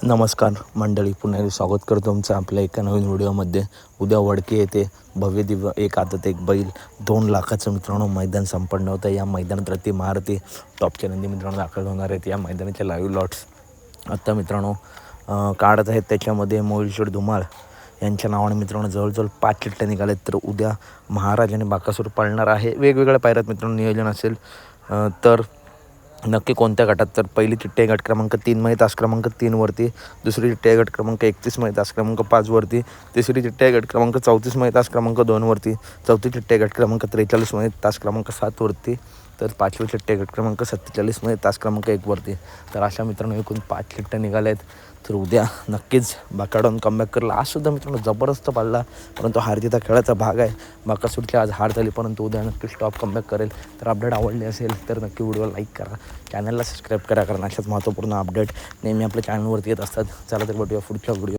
नमस्कार मंडळी, पुन्हा एकदा स्वागत करतो तुमचं आपल्या एका नवीन व्हिडिओमध्ये. उद्या वडके येथे भव्य दिव्य एक आदत एक बैल 2 लाखाचं मित्रांनो मैदान संपन्न होतं. या मैदानात रती महारथी टॉपचे नंदी मित्रांनो दाखल होणार आहेत. या मैदानाचे लाईव्ह लॉट्स आत्ता मित्रांनो काढत आहेत. त्याच्यामध्ये मोहिलशेठ धुमाळ यांच्या नावाने मित्रांनो जवळजवळ 5 चिठ्ठ्या निघाल्यात. तर उद्या महाराज आणि बाकासूर पाळणार आहे. वेगवेगळ्या पायऱ्यात मित्रांनो नियोजन असेल. तर नक्की कोणत्या गटात, तर पहिली चिठ्ठी आहे गट क्रमांक 3 मध्ये तास क्रमांक 3 वरती, दुसरी चिठ्ठी आहे गट क्रमांक 31 मध्ये तास क्रमांक 5 वरती, तिसरी चिठ्ठी आहे गट क्रमांक 34 मध्ये तास क्रमांक 2 वरती, चौथी चिठ्ठी आहे गट क्रमांक 43 मध्ये तास क्रमांक 7 वरती, तर पाचवी चिठ्ठी आहे गट क्रमांक 47 मध्ये तास क्रमांक 1 वरती. तर अशा मित्रांनो एकूण 5 चिठ्ठ्या निघाल्या आहेत. तर उद्या नक्कीच बाकाडून कमबॅक करेल. आज सुद्धा मित्रांनो जबरदस्त पाळला, परंतु हारजीता खेळाचा भाग आहे. बाकासूरची आज हार झाली, परंतु उद्या नक्कीच टॉप कमबॅक करेल. तर अपडेट आवडली असेल तर नक्की व्हिडिओला लाईक करा, चॅनलला सबस्क्राईब करा, कारण अशाच महत्त्वपूर्ण अपडेट नेहमी आपल्या चॅनलवरती येत असतात. चला तर भेटूया पुढच्या व्हिडिओ.